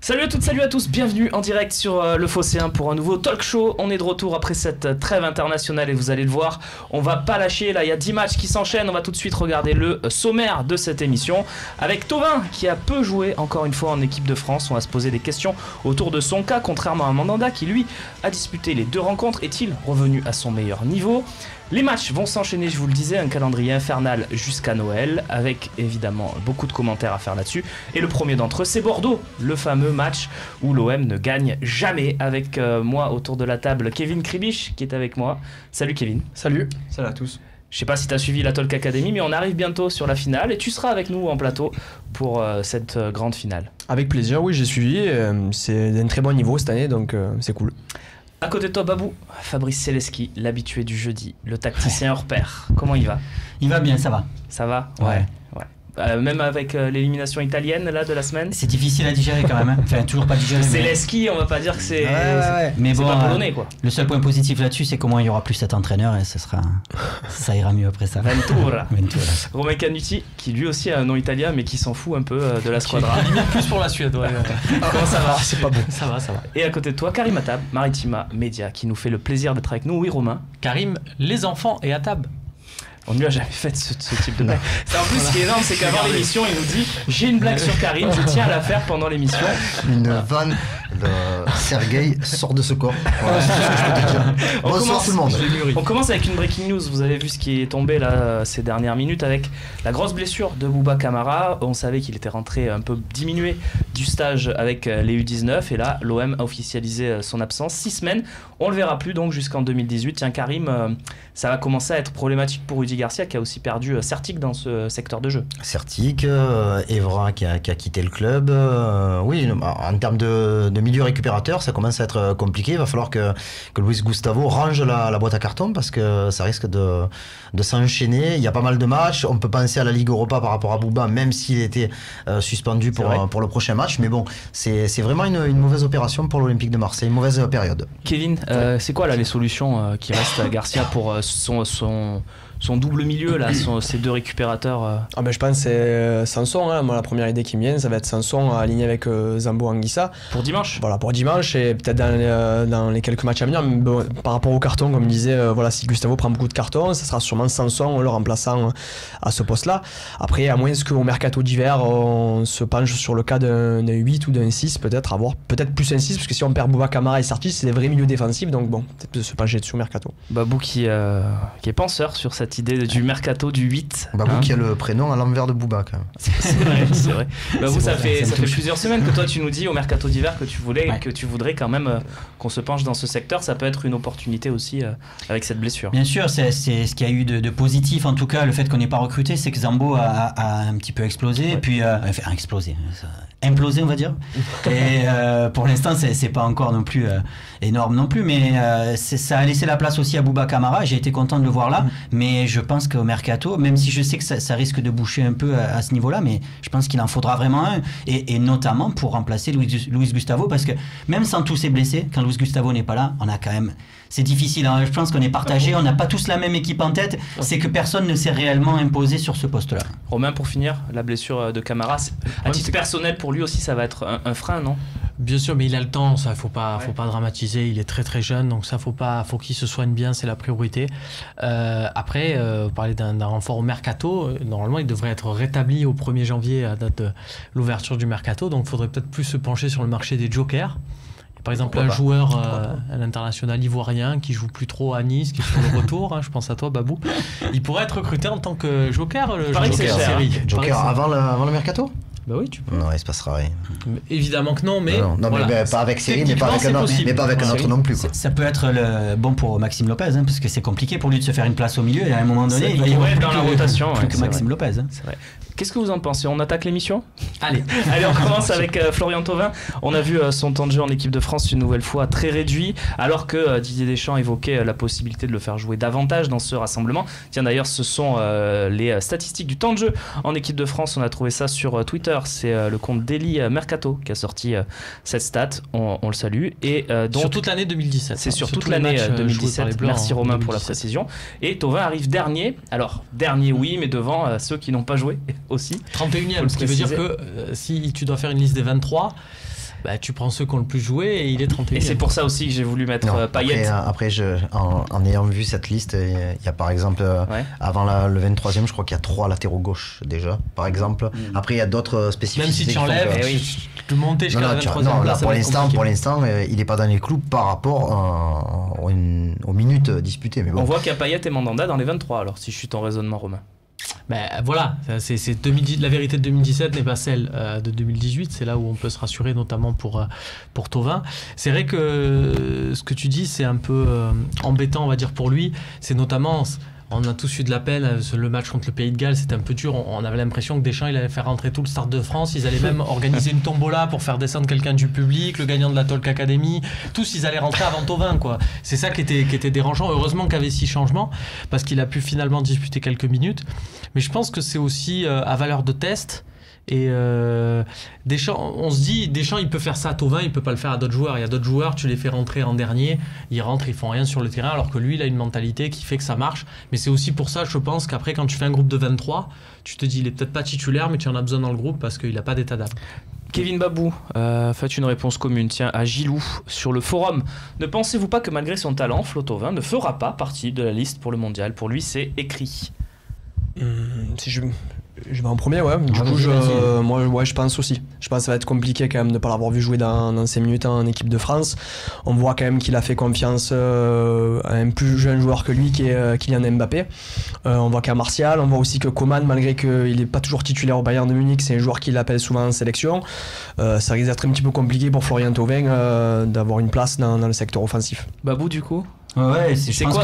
Salut à toutes, salut à tous, bienvenue en direct sur le Phocéen pour un nouveau talk show. On est de retour après cette trêve internationale et vous allez le voir, on va pas lâcher, là il y a 10 matchs qui s'enchaînent. On va tout de suite regarder le sommaire de cette émission avec Thauvin qui a peu joué encore une fois en équipe de France. On va se poser des questions autour de son cas, contrairement à Mandanda qui lui a disputé les 2 rencontres. Est-il revenu à son meilleur niveau ? Les matchs vont s'enchaîner, je vous le disais, un calendrier infernal jusqu'à Noël, avec évidemment beaucoup de commentaires à faire là-dessus. Et le premier d'entre eux, c'est Bordeaux, le fameux match où l'OM ne gagne jamais. Avec moi autour de la table, Kevin Kribisch qui est avec moi. Salut Kevin. Salut à tous. Je sais pas si tu as suivi la Talk Academy, mais on arrive bientôt sur la finale et tu seras avec nous en plateau pour cette grande finale. Avec plaisir, oui, j'ai suivi. C'est d'un très bon niveau cette année, donc c'est cool. À côté de toi, Babou, Fabrice Celeski, l'habitué du jeudi, le tacticien hors pair. Comment il va ? Il va bien, ça va. Ça va ? Ouais. Même avec l'élimination italienne là, de la semaine ? C'est difficile à digérer quand même, hein. Enfin toujours pas digéré. Celeski, on va pas dire que c'est... Mais c'est bon, pas polonais quoi. Le seul point positif là-dessus, c'est qu'au moins il y aura plus cet entraîneur et ça ira mieux après ça. Ventura. Ventura. Romain Canuti, qui lui aussi a un nom italien mais qui s'en fout un peu de la squadra. Il limite plus pour la Suède, ouais. Comment ça va ? C'est pas bon. Ça va. Et à côté de toi, Karim Attab, Maritima Media, qui nous fait le plaisir d'être avec nous. Oui, Romain. Karim, les enfants et Attab. On ne lui a jamais fait ce type de blague. C'est en plus ce qui est énorme, c'est qu'avant l'émission, il nous dit j'ai une blague sur Karim, je tiens à la faire pendant l'émission. Une vanne, Sergueï sort de ce corps. Voilà, c'est tout ce que je peux te dire. Bonsoir tout le monde. On commence avec une breaking news. Vous avez vu ce qui est tombé là ces dernières minutes avec la grosse blessure de Bouba Kamara. On savait qu'il était rentré un peu diminué du stage avec les U19 et là l'OM a officialisé son absence. 6 semaines, on le verra plus donc jusqu'en 2018. Tiens Karim, ça va commencer à être problématique pour Rudy Garcia qui a aussi perdu Certic dans ce secteur de jeu. Certic, Evra qui a quitté le club. Oui, en termes de milieu récupérateur, ça commence à être compliqué. Il va falloir que Luis Gustavo range la boîte à carton parce que ça risque de s'enchaîner. Il y a pas mal de matchs. On peut penser à la Ligue Europa par rapport à Bouba, même s'il était suspendu pour le prochain match. Mais bon, c'est vraiment une mauvaise opération pour l'Olympique de Marseille, une mauvaise période. Kevin, c'est quoi là les solutions qui restent à Garcia pour son double milieu là, ces 2 récupérateurs Je pense que c'est Sanson, hein. Moi la première idée qui me vient ça va être Sanson aligné avec Zambo Anguissa pour dimanche. Voilà, pour dimanche et peut-être dans les quelques matchs à venir, mais bon, par rapport au carton comme je disais, si Gustavo prend beaucoup de cartons, ça sera sûrement Sanson le remplaçant à ce poste là. Après à moins qu'au mercato d'hiver on se penche sur le cas d'un 8 ou d'un 6, peut-être avoir peut-être plus un 6 parce que si on perd Bouba Kamara et Sartis c'est des vrais milieux défensifs, donc bon, peut-être se pencher dessus au mercato. Babou qui est penseur sur cette idée du mercato du 8. Babou qui a le prénom à l'envers de Bouba quand même. C'est vrai. Babou, ça fait plusieurs semaines que toi tu nous dis au mercato d'hiver que tu voudrais quand même qu'on se penche dans ce secteur. Ça peut être une opportunité aussi avec cette blessure. Bien sûr, c'est ce qu'il y a eu de positif en tout cas, le fait qu'on n'ait pas recruté, c'est que Zambo a un petit peu explosé, et puis implosé on va dire. Et pour l'instant c'est pas encore non plus énorme non plus, mais ça a laissé la place aussi à Bouba Kamara. J'ai été content de le voir là, mais je pense qu'au mercato, même si je sais que ça risque de boucher un peu à ce niveau là, mais je pense qu'il en faudra vraiment un, et notamment pour remplacer Luis Gustavo, parce que même sans tous ces blessés, quand Luis Gustavo n'est pas là, on a quand même... C'est difficile, hein. Je pense qu'on est partagé, on n'a pas tous la même équipe en tête, c'est que personne ne s'est réellement imposé sur ce poste-là. Romain, pour finir, la blessure de Camara, à titre personnel pour lui aussi ça va être un frein, non ? Bien sûr, mais il a le temps, ça faut pas dramatiser, il est très très jeune, donc ça faut qu'il se soigne bien, c'est la priorité. Après, vous parlez d'un renfort au mercato, normalement il devrait être rétabli au 1er janvier à date de l'ouverture du mercato, donc il faudrait peut-être plus se pencher sur le marché des jokers. Par exemple, un joueur à l'international ivoirien qui joue plus trop à Nice, qui est sur le retour, hein, je pense à toi Babou, il pourrait être recruté en tant que joker, le joker série. Joker avant le mercato ? Bah oui, tu peux. Non, il se passera rien. Évidemment que non, mais... Non, voilà. mais pas avec série, mais pas avec un autre non plus. Quoi. Ça peut être bon pour Maxime Lopez, hein, parce que c'est compliqué pour lui de se faire une place au milieu, et à un moment donné, il va y avoir dans la rotation, plus que Maxime Lopez. Hein. C'est vrai. Qu'est-ce que vous en pensez ? On attaque l'émission ? Allez, on commence avec Florian Thauvin. On a vu son temps de jeu en équipe de France une nouvelle fois très réduit, alors que Didier Deschamps évoquait la possibilité de le faire jouer davantage dans ce rassemblement. Tiens, d'ailleurs, ce sont les statistiques du temps de jeu en équipe de France. On a trouvé ça sur Twitter. C'est le compte Daily Mercato qui a sorti cette stat. On le salue. Et donc, sur toute l'année 2017. C'est sur toute l'année 2017. Merci Romain pour la précision. Et Thauvin arrive dernier. Alors, dernier oui, mais devant ceux qui n'ont pas joué aussi. 31e, ce qui veut dire que si tu dois faire une liste des 23, tu prends ceux qui ont le plus joué et il est 31. Et c'est pour ça aussi que j'ai voulu mettre Payet. Après en ayant vu cette liste, il y a par exemple, avant le 23e, je crois qu'il y a 3 latéraux gauche déjà, par exemple. Après, il y a d'autres spécificités. Même si tu enlèves, tu peux monter jusqu'à la 23e place. Pour l'instant, il n'est pas dans les clous par rapport aux minutes disputées. Mais bon. On voit qu'il y a Payet et Mandanda dans les 23, alors, si je suis ton raisonnement, Romain. Voilà, la vérité de 2017 n'est pas celle de 2018, c'est là où on peut se rassurer, notamment pour Thauvin. C'est vrai que ce que tu dis, c'est un peu embêtant, on va dire, pour lui. C'est notamment, on a tous eu de la peine, le match contre le Pays de Galles, c'était un peu dur. On avait l'impression que Deschamps, il allait faire rentrer tout le Stade de France. Ils allaient même organiser une tombola pour faire descendre quelqu'un du public, le gagnant de la Talk Academy. Tous, ils allaient rentrer avant Thauvin, quoi. C'est ça qui était dérangeant. Heureusement qu'il y avait 6 changements, parce qu'il a pu finalement disputer quelques minutes. Mais je pense que c'est aussi à valeur de test. Et Deschamps, on se dit, Deschamps, il peut faire ça à Thauvin, il peut pas le faire à d'autres joueurs. Il y a d'autres joueurs, tu les fais rentrer en dernier, ils rentrent, ils font rien sur le terrain, alors que lui, il a une mentalité qui fait que ça marche. Mais c'est aussi pour ça, je pense, qu'après, quand tu fais un groupe de 23, tu te dis, il est peut-être pas titulaire, mais tu en as besoin dans le groupe parce qu'il a pas d'état d'âme. Kevin Babou, faites une réponse commune. Tiens, à Gilou, sur le forum. Ne pensez-vous pas que malgré son talent, Flo Thauvin ne fera pas partie de la liste pour le mondial? Pour lui, c'est écrit. Si je vais en premier, ouais. Du coup, je pense aussi. Je pense que ça va être compliqué quand même de ne pas l'avoir vu jouer dans 5 minutes en équipe de France. On voit quand même qu'il a fait confiance à un plus jeune joueur que lui, qui est Kylian Mbappé. On voit qu'à Martial, on voit aussi que Coman, malgré qu'il n'est pas toujours titulaire au Bayern de Munich, c'est un joueur qui l'appelle souvent en sélection. Ça risque d'être un petit peu compliqué pour Florian Thauvin d'avoir une place dans le secteur offensif. Babou, du coup? Ouais,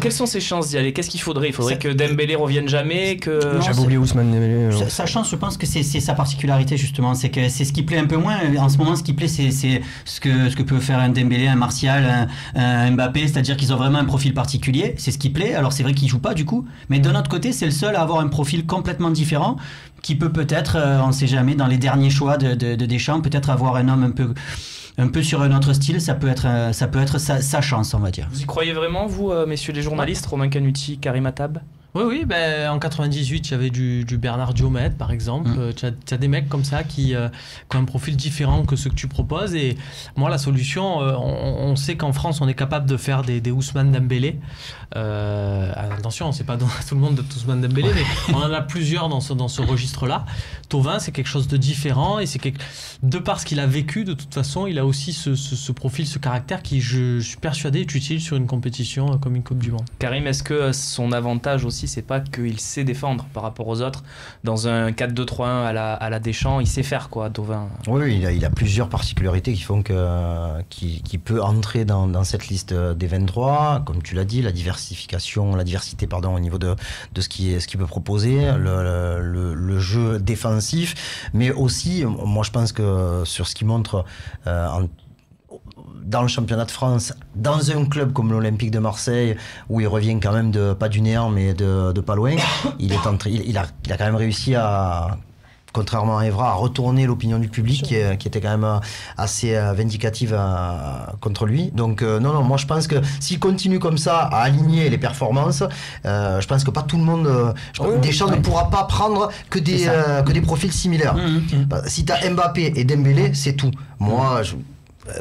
Quelles sont ses chances d'y aller? Qu'est-ce qu'il faudrait? Il faudrait que Dembélé revienne jamais, que... J'avais oublié Ousmane Dembélé. Sa chance, je pense que c'est sa particularité, justement. C'est que c'est ce qui plaît un peu moins. En ce moment, ce qui plaît, c'est ce que peut faire un Dembélé, un Martial, un Mbappé. C'est-à-dire qu'ils ont vraiment un profil particulier. C'est ce qui plaît. Alors, c'est vrai qu'ils jouent pas, du coup. Mais d'un autre côté, c'est le seul à avoir un profil complètement différent qui peut peut-être, on ne sait jamais, dans les derniers choix de Deschamps, peut-être avoir un homme un peu sur un autre style, ça peut être sa chance, on va dire. Vous y croyez vraiment, vous, messieurs les journalistes, Romain Canuti, Karim Attab? Oui, en 98, il y avait du Bernard Diomède, par exemple. Tu as des mecs comme ça qui ont un profil différent que ceux que tu proposes. Et moi, la solution, on sait qu'en France, on est capable de faire des Ousmane Dembélé. Attention, c'est pas tout le monde de Ousmane Dembélé, mais on en a plusieurs dans ce registre-là. Thauvin, c'est quelque chose de différent. Et de par ce qu'il a vécu, de toute façon, il a aussi ce profil, ce caractère qui, je suis persuadé, est utile sur une compétition comme une Coupe du Monde. Karim, est-ce que son avantage aussi, c'est pas qu'il sait défendre par rapport aux autres? Dans un 4-2-3-1 à la Deschamps, il sait faire, quoi, Thauvin? Oui, il a plusieurs particularités qui font qu'il peut entrer dans cette liste des 23. Comme tu l'as dit, la diversité au niveau de ce qu'il peut proposer, le jeu défensif, mais aussi, moi je pense que sur ce qu'il montre dans le championnat de France, dans un club comme l'Olympique de Marseille, où il revient quand même pas du néant, mais de pas loin, il a quand même réussi à, contrairement à Evra, à retourner l'opinion du public qui était quand même assez vindicative contre lui. Donc non, moi je pense que s'il continue comme ça à aligner les performances, je pense que pas tout le monde... Deschamps ne pourra pas prendre que des profils similaires. Si tu as Mbappé et Dembélé, c'est tout. Moi,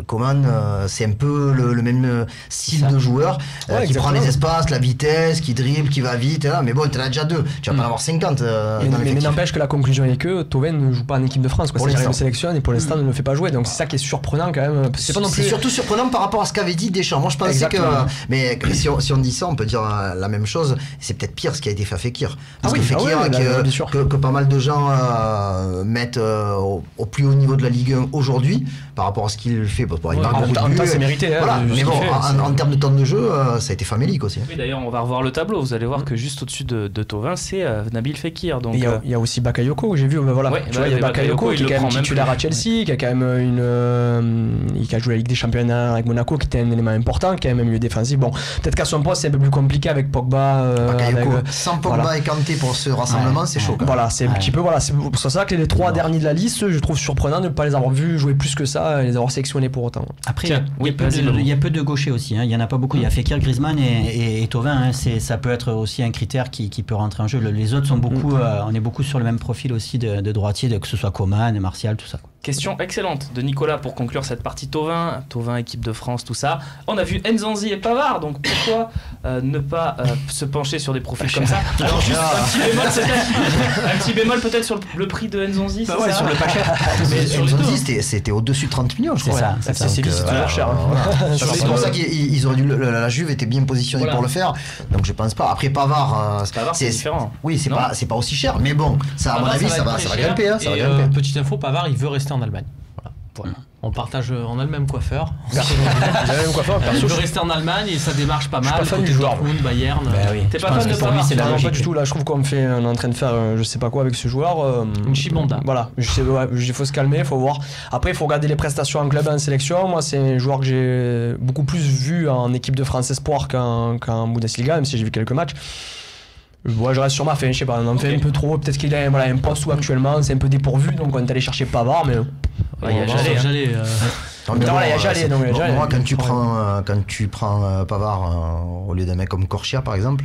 Coman, c'est un peu le même style de joueur qui prend les espaces, la vitesse, qui dribble, qui va vite, mais bon, t'en as déjà 2, tu vas pas en avoir 50. Mais n'empêche que la conclusion est que Thauvin ne joue pas en équipe de France, c'est-à-dire qu'il le sélectionne et pour l'instant ne le fait pas jouer, donc c'est ça qui est surprenant quand même. C'est surtout surprenant par rapport à ce qu'avait dit Deschamps. Moi je pensais mais si on dit ça, on peut dire la même chose, c'est peut-être pire ce qui a été fait à Fekir. Parce que Fekir, que pas mal de gens mettent au plus haut niveau de la Ligue 1 aujourd'hui, par rapport à ce qu'il fait. Il marque beaucoup de buts, c'est mérité. Mais bon, en termes de temps de jeu, ça a été famélique aussi. Oui, d'ailleurs, on va revoir le tableau. Vous allez voir que juste au-dessus de Thauvin, c'est Nabil Fekir. Donc, il y a aussi Bakayoko, j'ai vu. Il y a Bakayoko qui est quand même titulaire à Chelsea, qui a quand même qui a joué la Ligue des Championnats avec Monaco, qui était un élément important, qui a même milieu défensif. Bon, peut-être qu'à son poste, c'est un peu plus compliqué avec Pogba. Sans Pogba et Kanté pour ce rassemblement, c'est chaud. Voilà, c'est un petit peu. C'est pour ça que les 3 derniers de la liste, je trouve surprenant de ne pas les avoir vus jouer plus que ça, et les avoir sélectionnés pour autant. Après, il y a peu de gauchers aussi, il n'y en a pas beaucoup. Il y a Fekir, Griezmann et Thauvin, ça peut être aussi un critère qui peut rentrer en jeu. Les autres sont beaucoup, on est beaucoup sur le même profil aussi de droitier, que ce soit Coman, Martial, tout ça. Question excellente de Nicolas pour conclure cette partie Thauvin, équipe de France, tout ça. On a vu Nzonzi et Pavard, donc pourquoi ne pas se pencher sur des profils comme ça? Alors juste un petit bémol peut-être sur le prix de Nzonzi, c'est ça? Sur le paquet. Mais Nzonzi, c'était au-dessus de 30 millions, je crois. C'est ça. C'est toujours cher. C'est pour ça qu'ils auraient dû. La Juve était bien positionnée pour le faire, donc je pense pas. Après Pavard, c'est différent. Oui, c'est pas aussi cher, mais bon, ça à mon avis, ça va grimper. Petite info, Pavard, il veut rester en Allemagne. Voilà. On a le même coiffeur. Il veut rester en Allemagne et ça démarche pas mal. Je suis pas fan du joueur. Bayern. T'es pas fan de Pavard? Non, pas du tout. Là, je trouve qu'on est en train de faire je sais pas quoi avec ce joueur. Une chimonda. Voilà, il faut se calmer, il faut voir. Après, il faut regarder les prestations en club et en sélection. Moi, c'est un joueur que j'ai beaucoup plus vu en équipe de France Espoir qu'en Bundesliga, même si j'ai vu quelques matchs. Je reste sur ma fin, je sais pas, on en fait un peu trop. Peut-être qu'il a un poste où actuellement c'est un peu dépourvu, donc on est allé chercher Pavard, mais. Il y a Jallet. Moi, quand tu prends Pavard au lieu d'un mec comme Corchia, par exemple.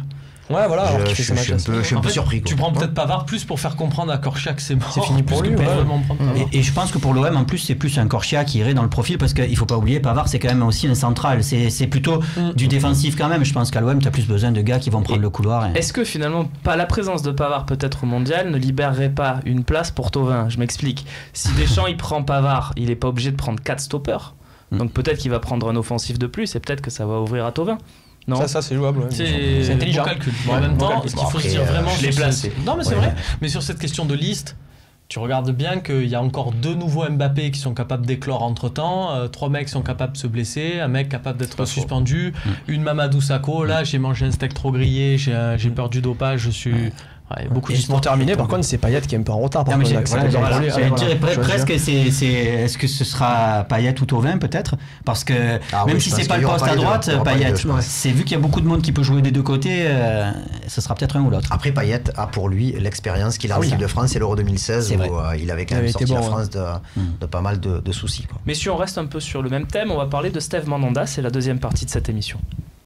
Ouais, voilà. Je suis un peu surpris. Tu prends peut-être Pavard plus pour faire comprendre à Corchia que c'est mort. C'est fini pour lui. Et je pense que pour l'OM, en plus, c'est plus un Corchia qui irait dans le profil parce qu'il faut pas oublier, Pavard, c'est quand même aussi un central. C'est plutôt du défensif quand même. Je pense qu'à l'OM, tu as plus besoin de gars qui vont prendre le couloir. Est-ce que finalement, pas la présence de Pavard peut-être au mondial ne libérerait pas une place pour Thauvin? Je m'explique. Si Deschamps il prend Pavard, il est pas obligé de prendre 4 stoppers. Donc peut-être qu'il va prendre un offensif de plus et peut-être que ça va ouvrir à Thauvin. Non. Ça c'est jouable. C'est intelligent. Calcul. En même temps, ce qu'il faut se dire vraiment. Je l'ai placé. Non, mais c'est vrai. Mais sur cette question de liste, tu regardes bien qu'il y a encore 2 nouveaux Mbappé qui sont capables d'éclore entre temps, 3 mecs sont capables de se blesser, un mec capable d'être suspendu, une Mamadou Sakho. Là, j'ai mangé un steak trop grillé, j'ai peur du dopage, je suis. Ouais, beaucoup juste pour terminer, par contre, c'est Payet qui est un peu en retard. Presque, est-ce que ce sera Payet ou Thauvin peut-être? Parce que même si c'est pas le poste à droite, Payet, c'est vu qu'il y a beaucoup de monde qui peut jouer des deux côtés, ce sera peut-être un ou l'autre. Après, Payet a pour lui l'expérience qu'il a en équipe de France, c'est l'Euro 2016 où il avait quand même sorti la France de pas mal de soucis. Messieurs, on reste un peu sur le même thème. On va parler de Steve Mandanda, c'est la deuxième partie de cette émission.